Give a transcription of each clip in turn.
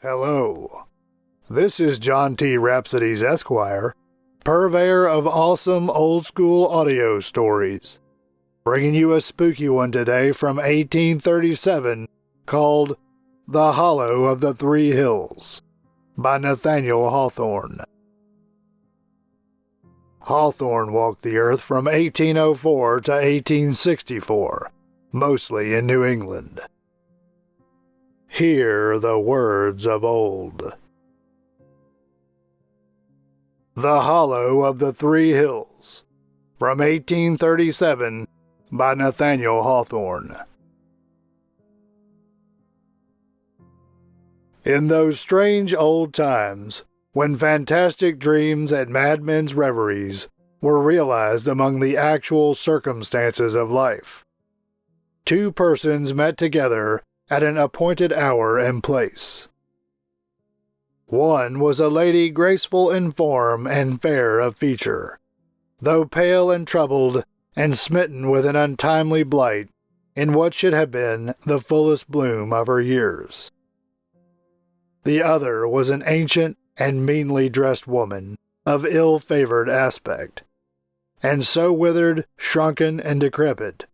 Hello. This is John T. Rhapsodes, Esquire, purveyor of awesome old-school audio stories, bringing you a spooky one today from 1837 called The Hollow of the Three Hills by Nathaniel Hawthorne. Hawthorne walked the earth from 1804 to 1864, mostly in New England. Hear the words of old. The Hollow of the Three Hills, from 1837, by Nathaniel Hawthorne. In those strange old times, when fantastic dreams and madmen's reveries were realized among the actual circumstances of life, two persons met together at an appointed hour and place. One was a lady graceful in form and fair of feature, though pale and troubled and smitten with an untimely blight in what should have been the fullest bloom of her years. The other was an ancient and meanly dressed woman of ill-favored aspect, and so withered, shrunken, and decrepit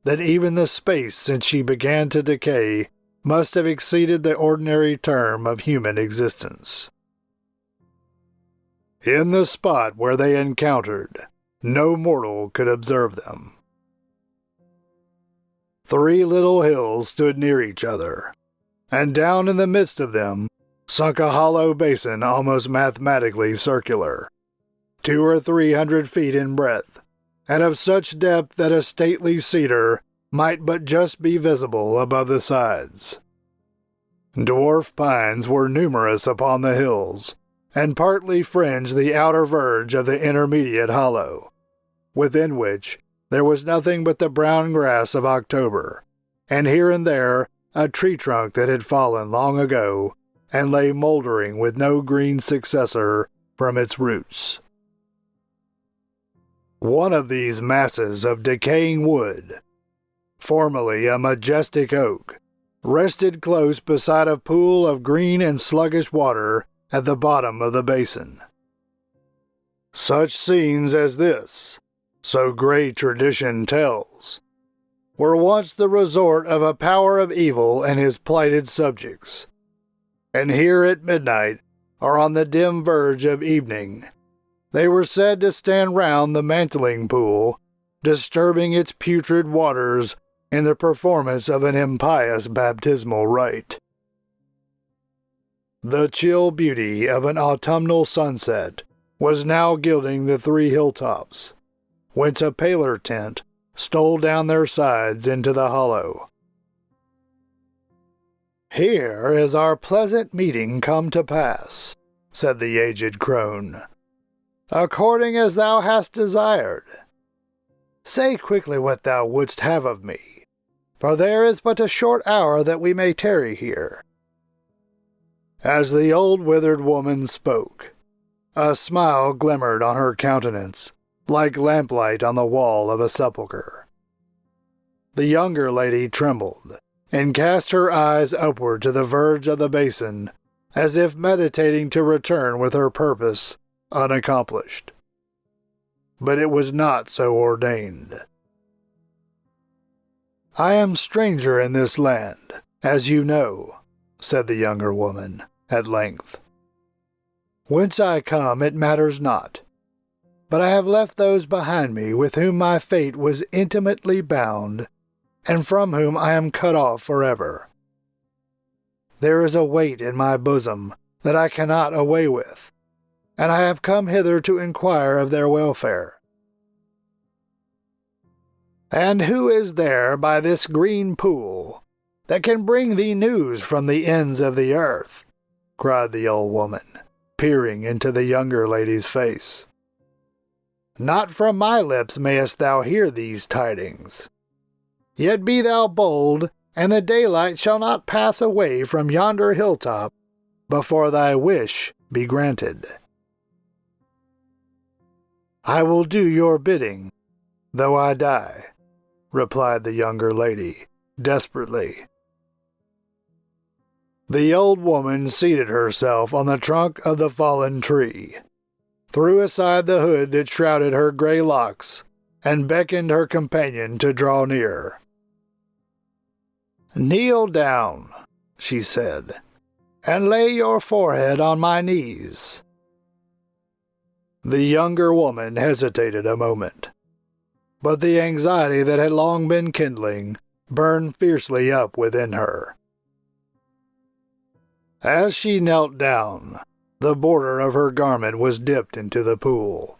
that even the space since she began to decay must have exceeded the ordinary term of human existence. In the spot where they encountered, no mortal could observe them. Three little hills stood near each other, and down in the midst of them sunk a hollow basin almost mathematically circular, 200 or 300 feet in breadth, and of such depth that a stately cedar might but just be visible above the sides. Dwarf pines were numerous upon the hills, and partly fringed the outer verge of the intermediate hollow, within which there was nothing but the brown grass of October, and here and there a tree trunk that had fallen long ago and lay moldering with no green successor from its roots. One of these masses of decaying wood, formerly a majestic oak, rested close beside a pool of green and sluggish water at the bottom of the basin. Such scenes as this, so great tradition tells, were once the resort of a power of evil and his plighted subjects, and here at midnight, or on the dim verge of evening, they were said to stand round the mantling pool, disturbing its putrid waters in the performance of an impious baptismal rite. The chill beauty of an autumnal sunset was now gilding the three hilltops, whence a paler tint stole down their sides into the hollow. "Here is our pleasant meeting come to pass," said the aged crone, "according as thou hast desired. Say quickly what thou wouldst have of me, for there is but a short hour that we may tarry here." As the old withered woman spoke, a smile glimmered on her countenance, like lamplight on the wall of a sepulchre. The younger lady trembled, and cast her eyes upward to the verge of the basin, as if meditating to return with her purpose unaccomplished. But it was not so ordained. "I am stranger in this land, as you know," said the younger woman, at length. "Whence I come it matters not, but I have left those behind me with whom my fate was intimately bound, and from whom I am cut off forever. There is a weight in my bosom that I cannot away with, and I have come hither to inquire of their welfare." "And who is there by this green pool that can bring thee news from the ends of the earth?" cried the old woman, peering into the younger lady's face. "Not from my lips mayest thou hear these tidings. Yet be thou bold, and the daylight shall not pass away from yonder hilltop before thy wish be granted." "I will do your bidding, though I die," replied the younger lady, desperately. The old woman seated herself on the trunk of the fallen tree, threw aside the hood that shrouded her gray locks, and beckoned her companion to draw near. "Kneel down," she said, "and lay your forehead on my knees." The younger woman hesitated a moment, but the anxiety that had long been kindling burned fiercely up within her. As she knelt down, the border of her garment was dipped into the pool.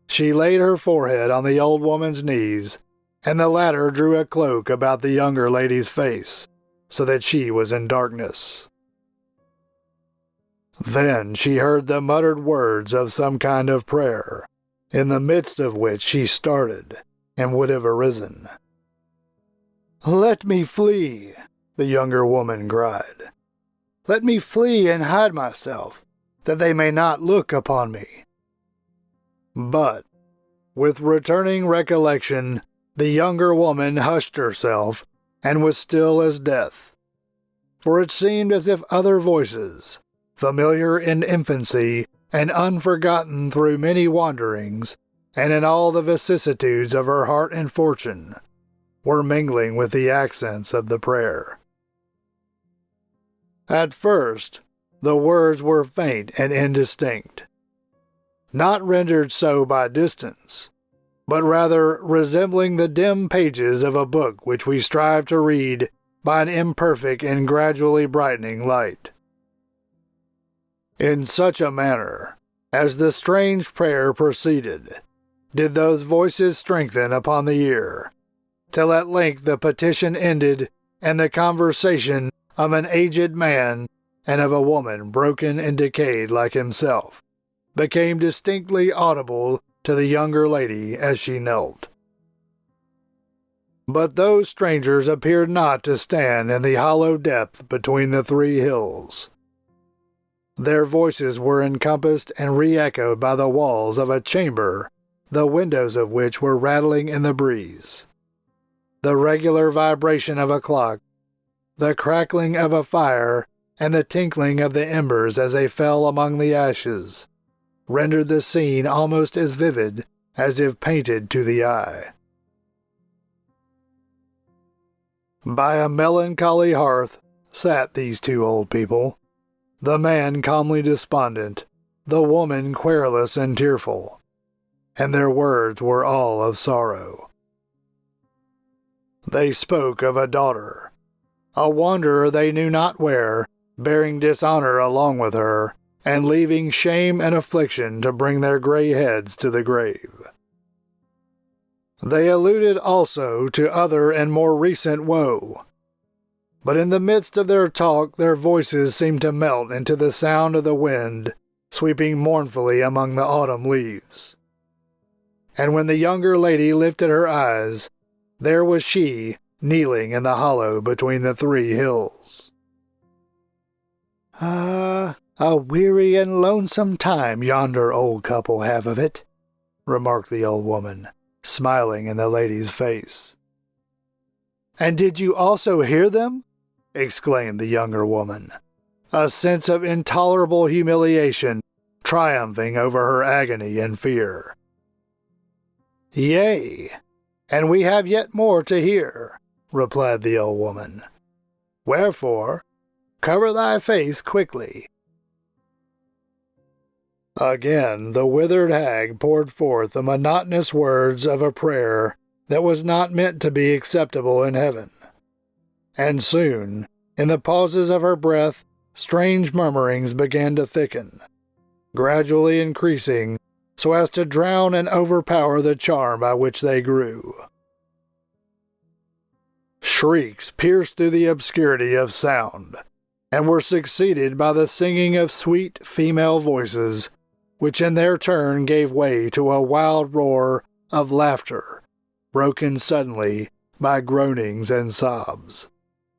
She laid her forehead on the old woman's knees, and the latter drew a cloak about the younger lady's face, so that she was in darkness. Then she heard the muttered words of some kind of prayer, in the midst of which she started and would have arisen. "Let me flee," the younger woman cried. "Let me flee and hide myself, that they may not look upon me." But, with returning recollection, the younger woman hushed herself and was still as death, for it seemed as if other voices, familiar in infancy and unforgotten through many wanderings, and in all the vicissitudes of her heart and fortune, were mingling with the accents of the prayer. At first, the words were faint and indistinct, not rendered so by distance, but rather resembling the dim pages of a book which we strive to read by an imperfect and gradually brightening light. In such a manner, as the strange prayer proceeded, did those voices strengthen upon the ear, till at length the petition ended, and the conversation of an aged man and of a woman broken and decayed like himself became distinctly audible to the younger lady as she knelt. But those strangers appeared not to stand in the hollow depth between the three hills. Their voices were encompassed and re-echoed by the walls of a chamber, the windows of which were rattling in the breeze. The regular vibration of a clock, the crackling of a fire, and the tinkling of the embers as they fell among the ashes, rendered the scene almost as vivid as if painted to the eye. By a melancholy hearth sat these two old people, the man calmly despondent, the woman querulous and tearful, and their words were all of sorrow. They spoke of a daughter, a wanderer they knew not where, bearing dishonor along with her, and leaving shame and affliction to bring their gray heads to the grave. They alluded also to other and more recent woe, but in the midst of their talk their voices seemed to melt into the sound of the wind sweeping mournfully among the autumn leaves. And when the younger lady lifted her eyes, there was she, kneeling in the hollow between the three hills. "Ah, a weary and lonesome time yonder old couple have of it," remarked the old woman, smiling in the lady's face. "And did you also hear them?" exclaimed the younger woman, a sense of intolerable humiliation triumphing over her agony and fear. "Yea, and we have yet more to hear," replied the old woman. "Wherefore, cover thy face quickly." Again the withered hag poured forth the monotonous words of a prayer that was not meant to be acceptable in heaven. And soon, in the pauses of her breath, strange murmurings began to thicken, gradually increasing so as to drown and overpower the charm by which they grew. Shrieks pierced through the obscurity of sound, and were succeeded by the singing of sweet female voices, which in their turn gave way to a wild roar of laughter, broken suddenly by groanings and sobs,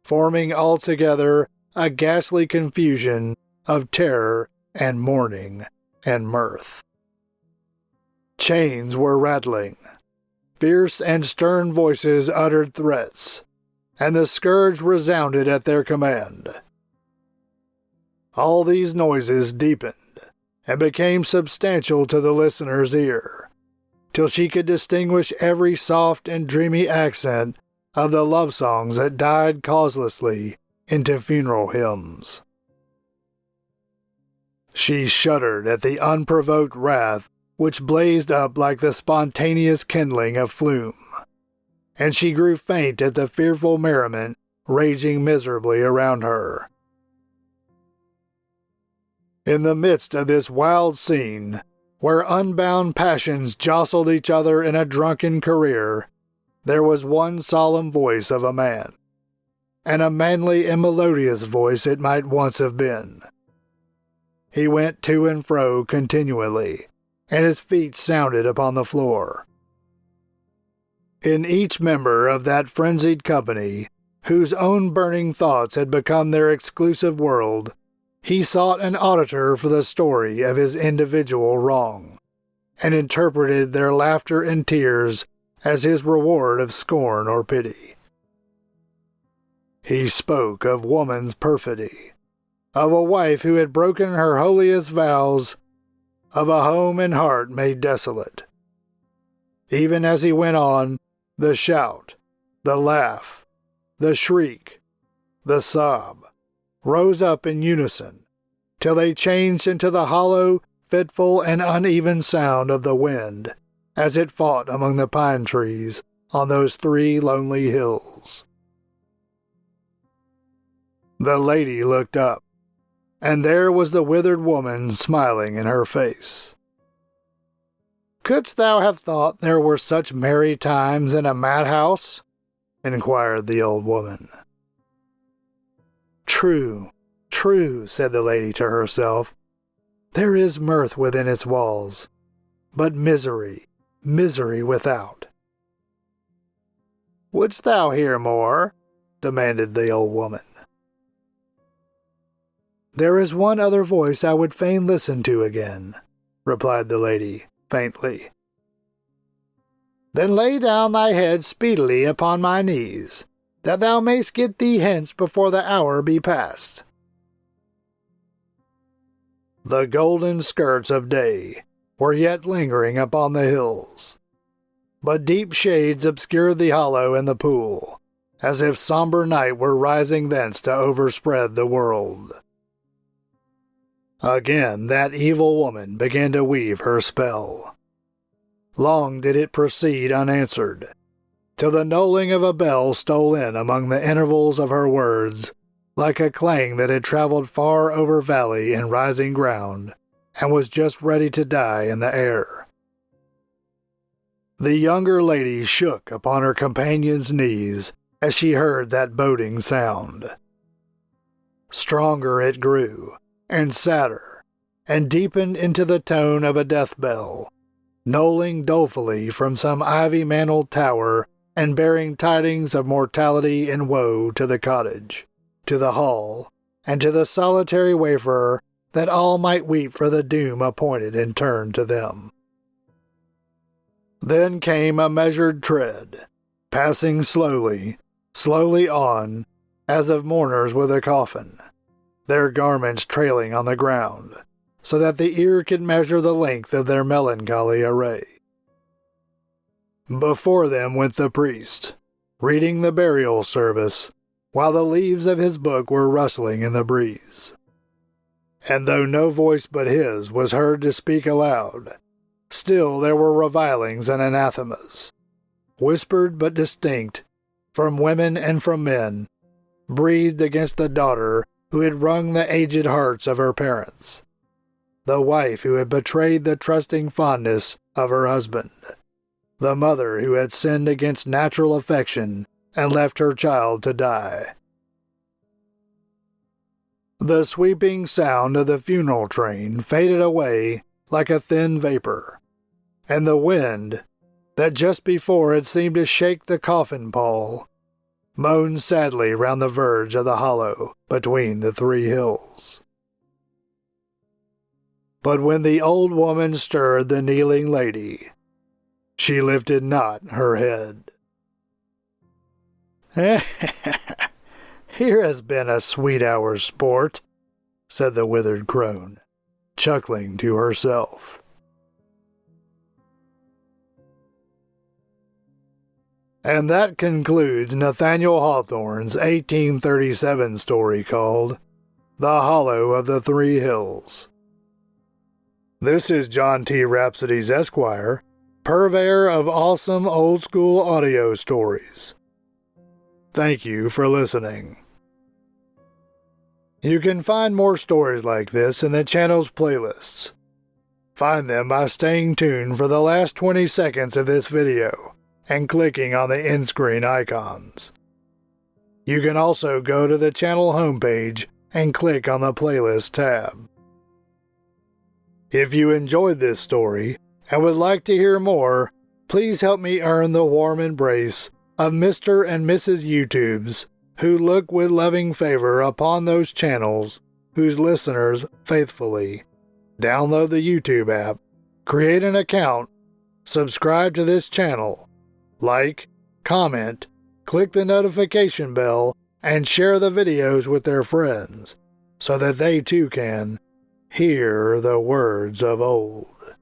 forming altogether a ghastly confusion of terror and mourning and mirth. Chains were rattling, fierce and stern voices uttered threats, and the scourge resounded at their command. All these noises deepened and became substantial to the listener's ear, till she could distinguish every soft and dreamy accent of the love songs that died causelessly into funeral hymns. She shuddered at the unprovoked wrath which blazed up like the spontaneous kindling of flume, and she grew faint at the fearful merriment raging miserably around her. In the midst of this wild scene, where unbound passions jostled each other in a drunken career, there was one solemn voice of a man, and a manly and melodious voice it might once have been. He went to and fro continually, and his feet sounded upon the floor. In each member of that frenzied company, whose own burning thoughts had become their exclusive world, he sought an auditor for the story of his individual wrong, and interpreted their laughter and tears as his reward of scorn or pity. He spoke of woman's perfidy, of a wife who had broken her holiest vows, of a home and heart made desolate. Even as he went on, the shout, the laugh, the shriek, the sob, rose up in unison, till they changed into the hollow, fitful, and uneven sound of the wind as it fought among the pine trees on those 3 lonely hills. The lady looked up, and there was the withered woman smiling in her face. "Couldst thou have thought there were such merry times in a madhouse?" inquired the old woman. "True, true," said the lady to herself. "There is mirth within its walls, but misery, misery without." "Wouldst thou hear more?" demanded the old woman. "There is one other voice I would fain listen to again," replied the lady, faintly. "Then lay down thy head speedily upon my knees, that thou mayst get thee hence before the hour be past." The golden skirts of day were yet lingering upon the hills, but deep shades obscured the hollow and the pool, as if somber night were rising thence to overspread the world. Again that evil woman began to weave her spell. Long did it proceed unanswered, till the knolling of a bell stole in among the intervals of her words, like a clang that had traveled far over valley and rising ground, and was just ready to die in the air. The younger lady shook upon her companion's knees as she heard that boding sound. Stronger it grew, and sadder, and deepened into the tone of a death bell, knolling dolefully from some ivy-mantled tower and bearing tidings of mortality and woe to the cottage, to the hall, and to the solitary wayfarer, that all might weep for the doom appointed in turn to them. Then came a measured tread, passing slowly, slowly on, as of mourners with a coffin, their garments trailing on the ground, so that the ear could measure the length of their melancholy array. Before them went the priest, reading the burial service, while the leaves of his book were rustling in the breeze. And though no voice but his was heard to speak aloud, still there were revilings and anathemas, whispered but distinct, from women and from men, breathed against the daughter who had wrung the aged hearts of her parents, the wife who had betrayed the trusting fondness of her husband, the mother who had sinned against natural affection and left her child to die. The sweeping sound of the funeral train faded away like a thin vapor, and the wind, that just before had seemed to shake the coffin pall, moaned sadly round the verge of the hollow between the 3 hills. But when the old woman stirred the kneeling lady, she lifted not her head. "Here has been a sweet hour's sport," said the withered crone, chuckling to herself. And that concludes Nathaniel Hawthorne's 1837 story called The Hollow of the Three Hills. This is John T. Rhapsodies Esquire, purveyor of awesome old-school audio stories. Thank you for listening. You can find more stories like this in the channel's playlists. Find them by staying tuned for the last 20 seconds of this video and clicking on the end-screen icons. You can also go to the channel homepage and click on the Playlist tab. If you enjoyed this story and would like to hear more, please help me earn the warm embrace of Mr. and Mrs. YouTubes who look with loving favor upon those channels whose listeners faithfully download the YouTube app, create an account, subscribe to this channel, like, comment, click the notification bell, and share the videos with their friends so that they too can hear the words of old.